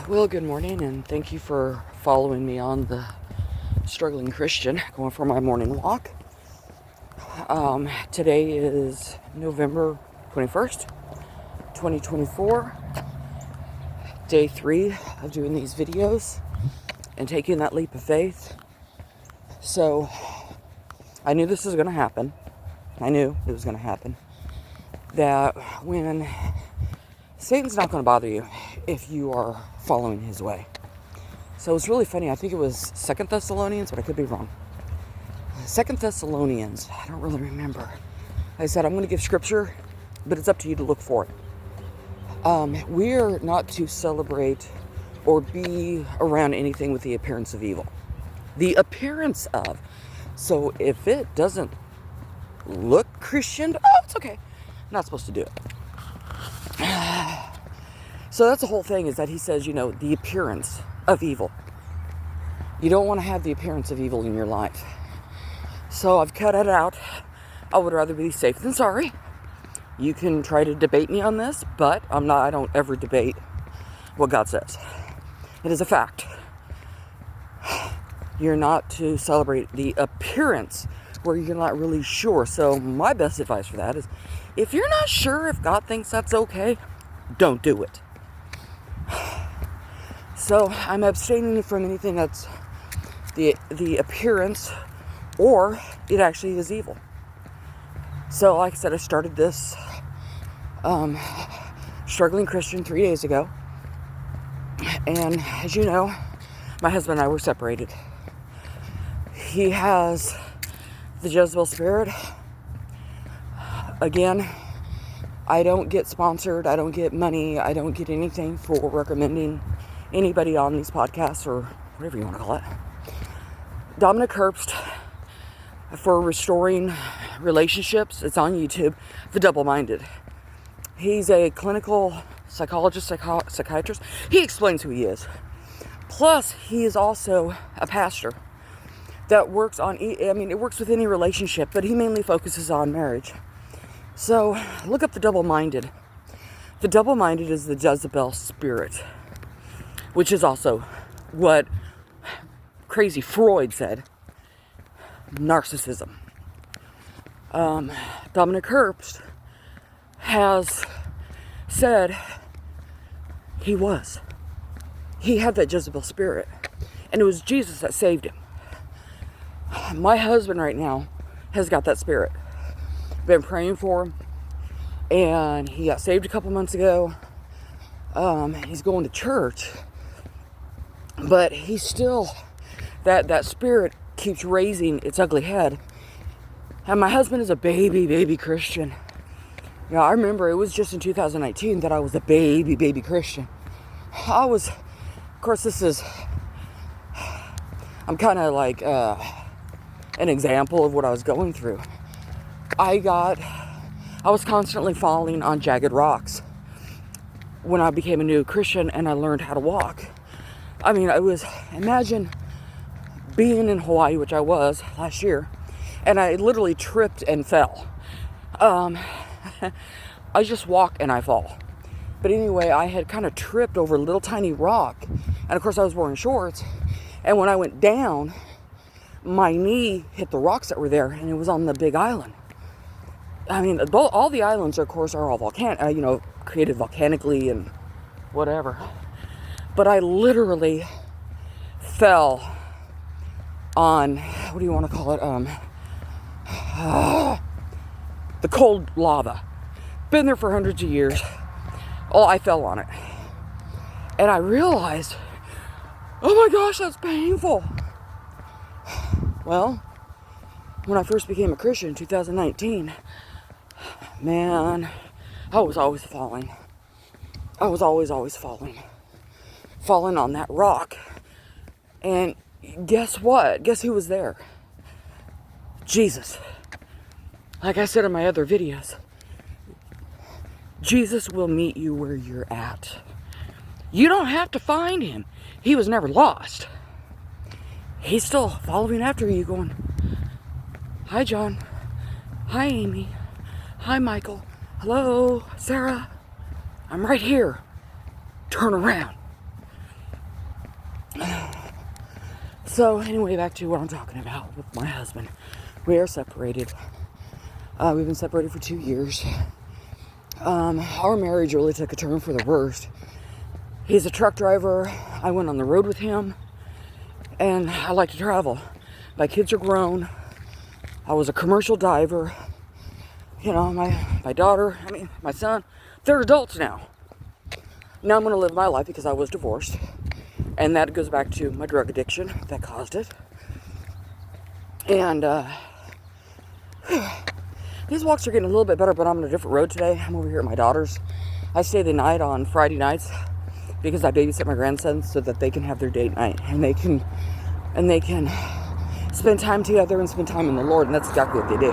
Well, good morning, and thank you for following me on the Struggling Christian, going for my morning walk. Today is November 21st, 2024, day 3 of doing these videos and taking that leap of faith. So, I knew this was going to happen. I knew it was going to happen. That when Satan's not going to bother you if you are following his way. So it's really funny. I think it was 2 Thessalonians, but I could be wrong. 2 Thessalonians, I don't really remember. I said, I'm going to give scripture, but it's up to you to look for it. We're not to celebrate or be around anything with the appearance of evil. The appearance of. So if it doesn't look Christian, it's okay. I'm not supposed to do it. So that's the whole thing, is that he says, the appearance of evil. You don't want to have the appearance of evil in your life. So I've cut it out. I would rather be safe than sorry. You can try to debate me on this, but I don't ever debate what God says. It is a fact. You're not to celebrate the appearance where you're not really sure. So my best advice for that is, if you're not sure if God thinks that's okay, don't do it. So I'm abstaining from anything that's the appearance or it actually is evil. So like I said, I started this Struggling Christian 3 days ago. And as you know, my husband and I were separated. He has the Jezebel spirit. Again, I don't get sponsored. I don't get money. I don't get anything for recommending anybody on these podcasts or whatever you want to call it. Dominic Herbst, for restoring relationships. It's on YouTube. The Double-Minded. He's a clinical psychologist, psychiatrist. He explains who he is. Plus, he is also a pastor that works on, it works with any relationship, but he mainly focuses on marriage. So, look up the Double-Minded. The Double-Minded is the Jezebel spirit, which is also what crazy Freud said, narcissism. Dominic Herbst has said he had that Jezebel spirit, and it was Jesus that saved him. My husband right now has got that spirit. Been praying for him, and he got saved a couple months ago. He's going to church, but he's still, that spirit keeps raising its ugly head. And my husband is a baby Christian. I remember it was just in 2019 that I was a baby Christian. I'm kind of like an example of what I was going through. I was constantly falling on jagged rocks when I became a new Christian and I learned how to walk. Imagine being in Hawaii, which I was last year, and I literally tripped and fell. I just walk and I fall. But anyway, I had kind of tripped over a little tiny rock, and of course I was wearing shorts, and when I went down, my knee hit the rocks that were there, and it was on the big island. All the islands, of course, are all created volcanically and whatever. But I literally fell on, what do you want to call it? The cold lava. Been there for hundreds of years. I fell on it. And I realized, oh my gosh, that's painful. Well, when I first became a Christian in 2019, man, I was always falling. I was always falling. Falling on that rock. And guess what? Guess who was there? Jesus. Like I said in my other videos, Jesus will meet you where you're at. You don't have to find him. He was never lost. He's still following after you, going, hi, John. Hi, Amy. Hi, Michael. Hello, Sarah. I'm right here. Turn around. So anyway, back to what I'm talking about with my husband. We are separated. We've been separated for 2 years. Our marriage really took a turn for the worst. He's a truck driver. I went on the road with him, and I like to travel. My kids are grown. I was a commercial diver. You know, my daughter, my son, they're adults now. Now I'm going to live my life because I was divorced. And that goes back to my drug addiction that caused it. And these walks are getting a little bit better, but I'm on a different road today. I'm over here at my daughter's. I stay the night on Friday nights because I babysit my grandsons so that they can have their date night. And they can spend time together and spend time in the Lord. And that's exactly what they do.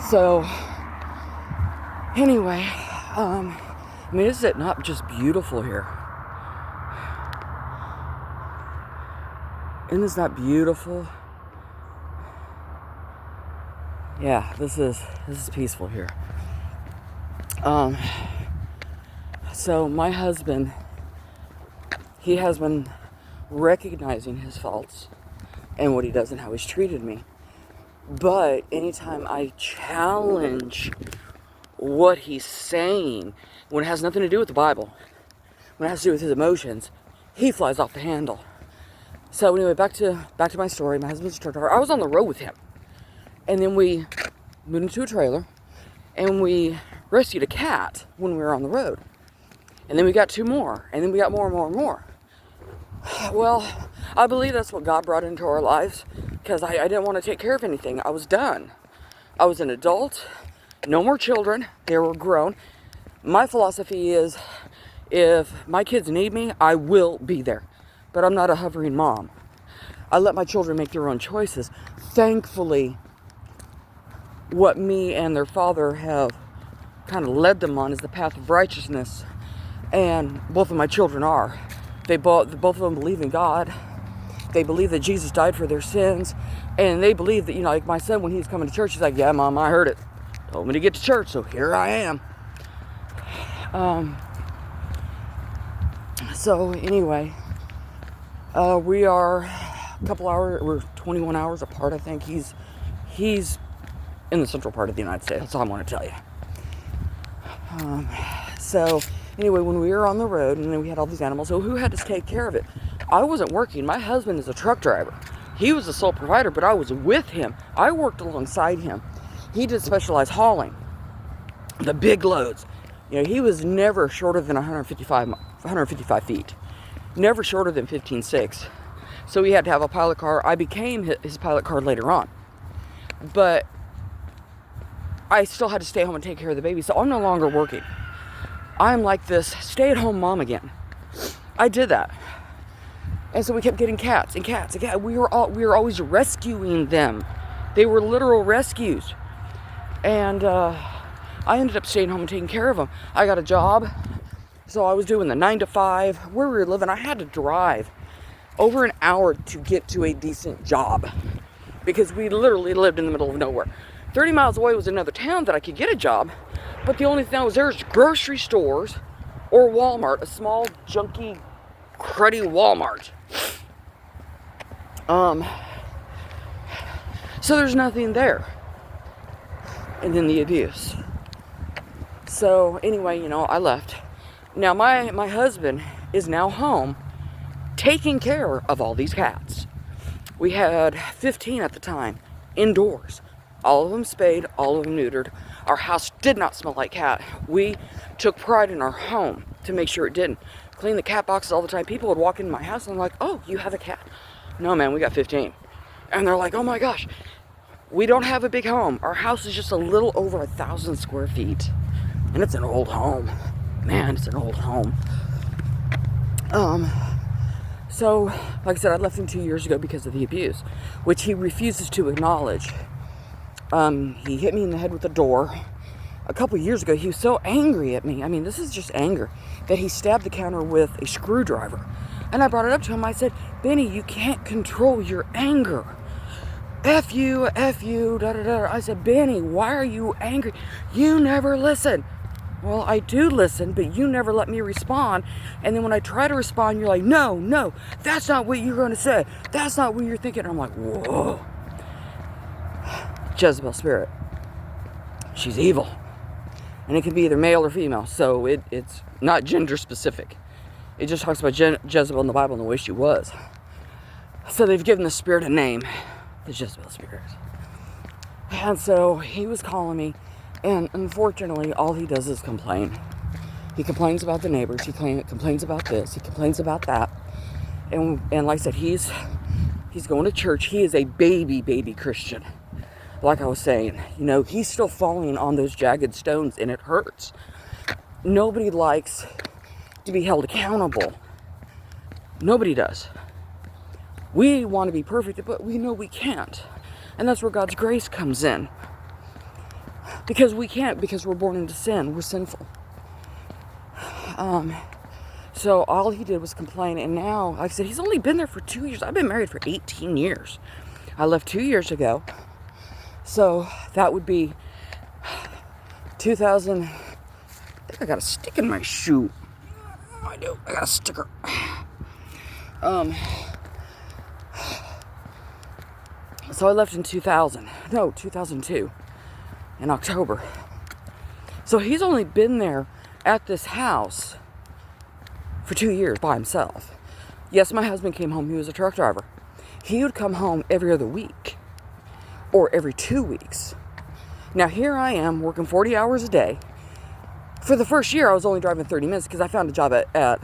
So anyway, is it not just beautiful here? Isn't this not beautiful? Yeah, this is peaceful here. So my husband, he has been recognizing his faults and what he does and how he's treated me. But anytime I challenge what he's saying, when it has nothing to do with the Bible, when it has to do with his emotions, he flies off the handle. So anyway, back to my story. My husband's a truck driver. I was on the road with him. And then we moved into a trailer, and we rescued a cat when we were on the road. And then we got 2 more, and then we got more and more and more. Well, I believe that's what God brought into our lives, because I didn't want to take care of anything. I was done. I was an adult, no more children, they were grown. My philosophy is, if my kids need me, I will be there. But I'm not a hovering mom. I let my children make their own choices. Thankfully, what me and their father have kind of led them on is the path of righteousness. And both of my children are. Both of them believe in God. They believe that Jesus died for their sins. And they believe that, like my son, when he's coming to church, he's like, yeah, Mom, I heard it. Told me to get to church, so here I am. So anyway, we are a couple hours, we're 21 hours apart, I think. He's in the central part of the United States. That's all I want to tell you. So anyway, when we were on the road, and then we had all these animals, so who had to take care of it? I wasn't working. My husband is a truck driver. He was the sole provider, but I was with him. I worked alongside him. He did specialized hauling, the big loads. He was never shorter than 155 feet, never shorter than 15.6. So he had to have a pilot car. I became his pilot car later on, but I still had to stay home and take care of the baby. So I'm no longer working. I'm like this stay-at-home mom again. I did that. And so we kept getting cats and cats and cats. We were always rescuing them. They were literal rescues. And I ended up staying home and taking care of them. I got a job. So I was doing the 9 to 5. Where we were living, I had to drive over an hour to get to a decent job. Because we literally lived in the middle of nowhere. 30 miles away was another town that I could get a job. But the only thing that was there was grocery stores or Walmart. A small, junky, cruddy Walmart. So there's nothing there. And then the abuse. So anyway, I left. Now my husband is now home taking care of all these cats. We had 15 at the time, indoors. All of them spayed, all of them neutered. Our house did not smell like cat. We took pride in our home to make sure it didn't. Cleaned the cat boxes all the time. People would walk into my house and I'm like, oh, you have a cat? No, man, we got 15. And they're like, oh my gosh, we don't have a big home. Our house is just a little over 1,000 square feet. And it's an old home. Man, it's an old home. So, like I said, I left him 2 years ago because of the abuse, which he refuses to acknowledge. He hit me in the head with a door. A couple years ago, he was so angry at me. This is just anger, that he stabbed the counter with a screwdriver. And I brought it up to him. I said, Benny, you can't control your anger. F you, da da da. I said, Benny, why are you angry? You never listen. well, I do listen, but you never let me respond. And then when I try to respond, you're like, no, that's not what you're going to say. That's not what you're thinking. And I'm like, whoa. Jezebel spirit. She's evil. And it can be either male or female. So it's not gender specific. It just talks about Jezebel in the Bible and the way she was. So they've given the spirit a name. The Jezebel spirit. And so he was calling me. And unfortunately, all he does is complain. He complains about the neighbors. He complains about this. He complains about that. And like I said, he's going to church. He is a baby Christian. Like I was saying, he's still falling on those jagged stones, and it hurts. Nobody likes to be held accountable. Nobody does. We want to be perfect, but we know we can't. And that's where God's grace comes in. Because we can't, because we're born into sin. We're sinful. So all he did was complain. And now, like I said, he's only been there for 2 years. I've been married for 18 years. I left 2 years ago. So that would be 2000. I think I got a stick in my shoe. I do. I got a sticker. 'So I left in 2002. In October. So he's only been there at this house for 2 years by himself. Yes, my husband came home. He was a truck driver. He would come home every other week or every 2 weeks. Now here I am working 40 hours a day. For the first year, I was only driving 30 minutes because I found a job at a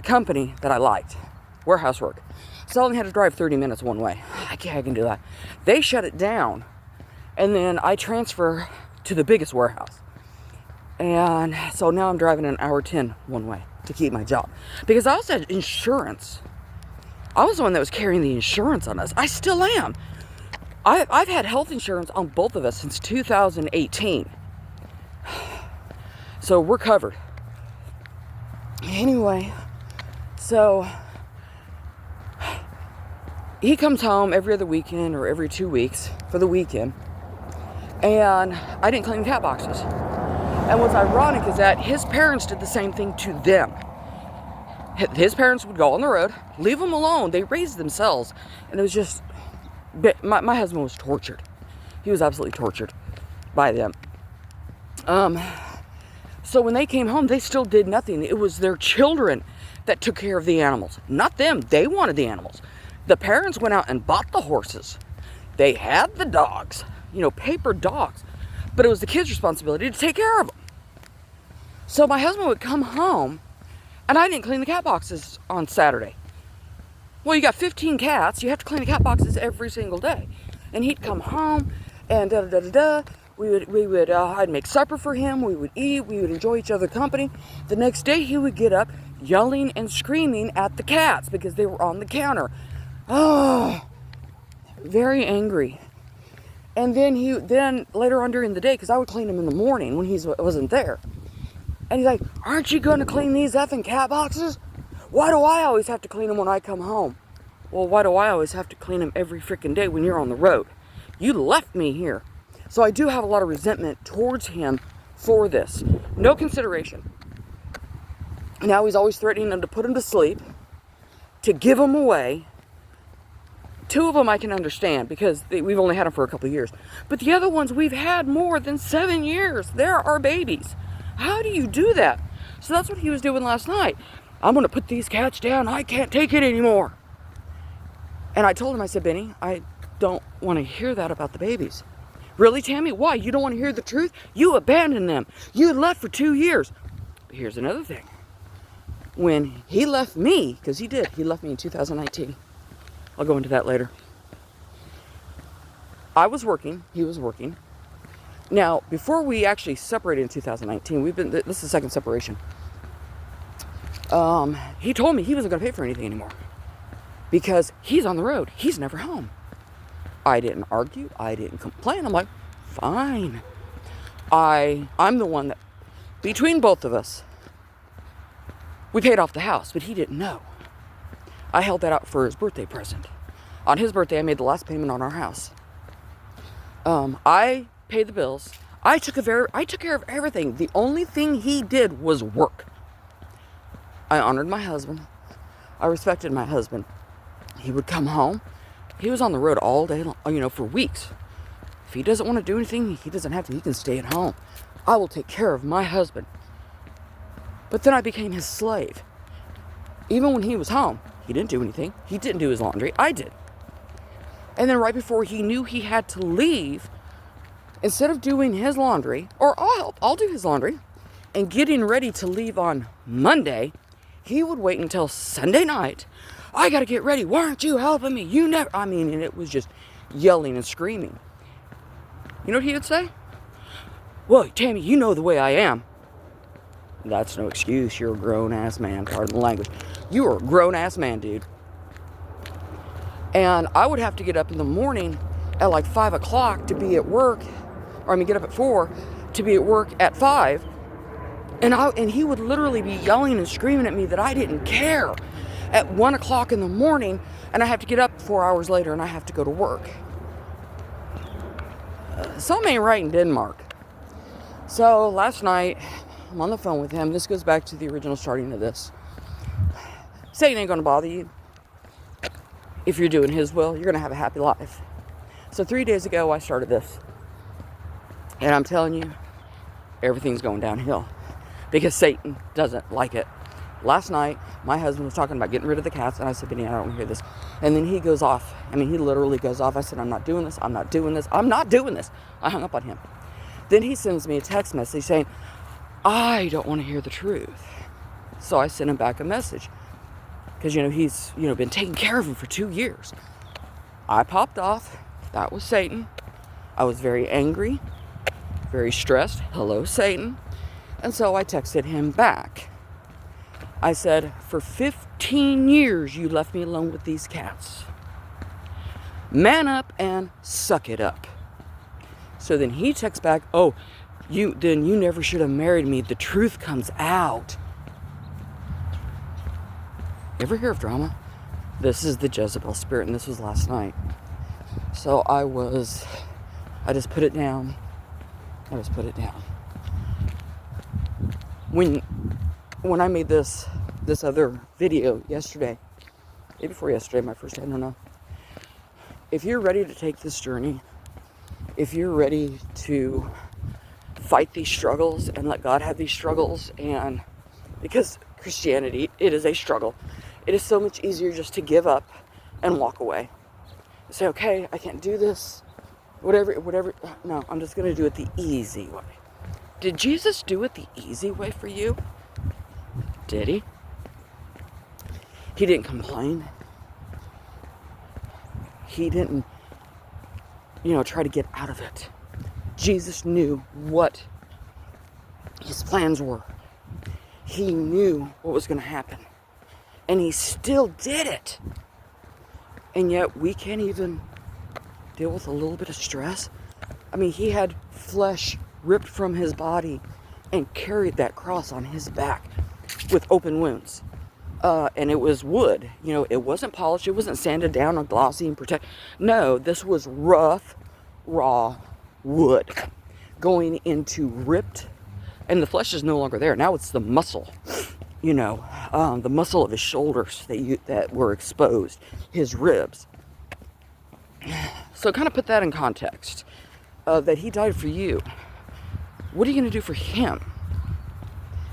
company that I liked, warehouse work. So I only had to drive 30 minutes one way. I can do that. They shut it down. And then I transfer to the biggest warehouse. And so now I'm driving an hour 10 one way to keep my job. Because I also had insurance. I was the one that was carrying the insurance on us. I still am. I've had health insurance on both of us since 2018. So we're covered. Anyway, so he comes home every other weekend or every 2 weeks for the weekend. And I didn't clean cat boxes. And what's ironic is that his parents did the same thing to them. His parents would go on the road, leave them alone. They raised themselves. And it was just, my husband was tortured. He was absolutely tortured by them. So when they came home, they still did nothing. It was their children that took care of the animals. Not them. They wanted the animals. The parents went out and bought the horses. They had the dogs. Paper dogs. But it was the kids' responsibility to take care of them. So my husband would come home, and I didn't clean the cat boxes on Saturday. Well, you got 15 cats. You have to clean the cat boxes every single day. And he'd come home, and I'd make supper for him. We would eat. We would enjoy each other's company. The next day, he would get up, yelling and screaming at the cats because they were on the counter. Oh, very angry. And then later on during the day, because I would clean him in the morning when he wasn't there. And he's like, aren't you going to clean these effing cat boxes? Why do I always have to clean them when I come home? Well, why do I always have to clean them every freaking day when you're on the road? You left me here. So I do have a lot of resentment towards him for this. No consideration. Now he's always threatening them to put him to sleep, to give them away. 2 of them I can understand because we've only had them for a couple of years. But the other ones we've had more than 7 years. They're our babies. How do you do that? So that's what he was doing last night. I'm going to put these cats down. I can't take it anymore. And I told him, I said, Benny, I don't want to hear that about the babies. Really, Tammy? Why? You don't want to hear the truth? You abandoned them. You left for 2 years. But here's another thing. When he left me, because he did. He left me in 2019. I'll go into that later. I was working. He was working. Now, before we actually separated in 2019, this is the second separation. He told me he wasn't going to pay for anything anymore because he's on the road. He's never home. I didn't argue. I didn't complain. I'm like, fine. I'm the one that, between both of us, we paid off the house, but he didn't know. I held that out for his birthday present. On his birthday, I made the last payment on our house. I paid the bills. I took care of everything. The only thing he did was work. I honored my husband. I respected my husband. He would come home. He was on the road all day long, for weeks. If he doesn't want to do anything, he doesn't have to. He can stay at home. I will take care of my husband. But then I became his slave. Even when he was home, he didn't do anything. He didn't do his laundry. I did. And then right before he knew he had to leave, instead of doing his laundry, or I'll do his laundry, and getting ready to leave on Monday, he would wait until Sunday night. I got to get ready. Why aren't you helping me? And it was just yelling and screaming. You know what he would say? Well, Tammy, you know the way I am. That's no excuse. You're a grown-ass man. Pardon the language. You are a grown-ass man, dude. And I would have to get up in the morning at like 5 o'clock to be at work. Get up at 4 to be at work at 5. And he would literally be yelling and screaming at me that I didn't care at 1 o'clock in the morning. And I have to get up 4 hours later and I have to go to work. Something ain't right in Denmark. So last night, I'm on the phone with him. This goes back to the original starting of this. Satan ain't going to bother you. If you're doing his will, you're going to have a happy life. So 3 days ago, I started this. And I'm telling you, everything's going downhill. Because Satan doesn't like it. Last night, my husband was talking about getting rid of the cats. And I said, Benny, I don't want to hear this. And then he goes off. He literally goes off. I said, I'm not doing this. I'm not doing this. I'm not doing this. I hung up on him. Then he sends me a text message saying, I don't want to hear the truth. So I sent him back a message. Because, he's, been taking care of him for 2 years. I popped off. That was Satan. I was very angry, very stressed. Hello, Satan. And so I texted him back. I said, for 15 years, you left me alone with these cats. Man up and suck it up. So then he texts back, you never should have married me. The truth comes out. Ever hear of drama? This is the Jezebel spirit, and this was last night. So I just put it down. When I made this other video yesterday, maybe before yesterday, my first day, I don't know. If you're ready to take this journey, if you're ready to fight these struggles and let God have these struggles, and because Christianity, it is a struggle. It is so much easier just to give up and walk away. Say, okay, I can't do this. Whatever. No, I'm just going to do it the easy way. Did Jesus do it the easy way for you? Did he? He didn't complain. He didn't, try to get out of it. Jesus knew what his plans were. He knew what was going to happen. And he still did it. And yet we can't even deal with a little bit of stress. He had flesh ripped from his body and carried that cross on his back with open wounds. And it was wood. It wasn't polished. It wasn't sanded down or glossy and protect. No, this was rough, raw wood going into ripped. And the flesh is no longer there. Now it's the muscle. The muscle of his shoulders that were exposed, his ribs. So kind of put that in context, that he died for you. What are you going to do for him?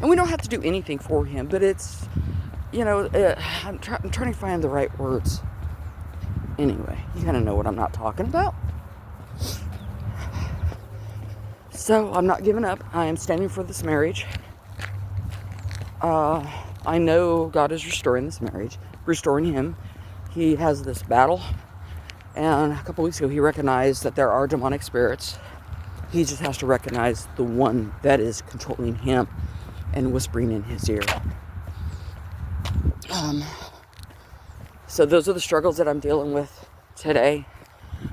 And we don't have to do anything for him, but it's, I'm trying to find the right words. Anyway, you kind of know what I'm not talking about. So I'm not giving up. I am standing for this marriage. I know God is restoring this marriage, restoring him. He has this battle, and a couple weeks ago he recognized that there are demonic spirits. He just has to recognize the one that is controlling him and whispering in his ear. So those are the struggles that I'm dealing with today.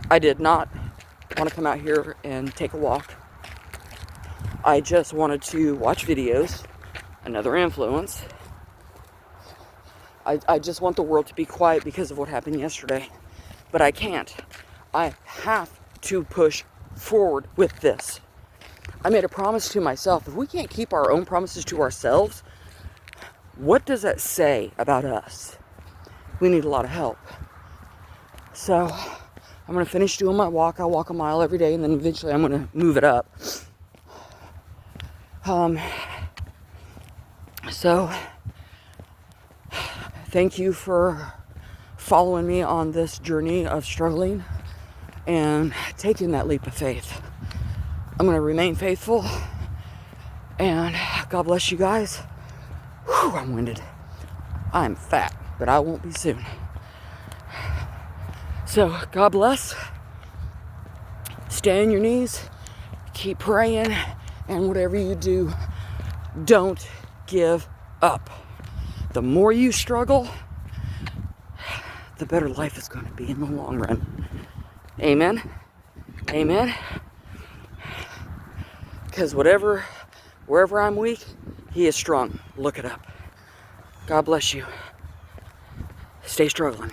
I did not want to come out here and take a walk. I just wanted to watch videos. Another influence. I just want the world to be quiet because of what happened yesterday. But I can't. I have to push forward with this. I made a promise to myself. If we can't keep our own promises to ourselves, what does that say about us? We need a lot of help. So I'm going to finish doing my walk. I walk a mile every day, and then eventually I'm going to move it up. So thank you for following me on this journey of struggling and taking that leap of faith. I'm going to remain faithful, and God bless you guys. Whew, I'm winded. I'm fat, but I won't be soon. So God bless. Stay on your knees. Keep praying, and whatever you do, don't give up. The more you struggle, the better life is going to be in the long run. Amen. Amen. Because wherever I'm weak, He is strong. Look it up. God bless you. Stay struggling.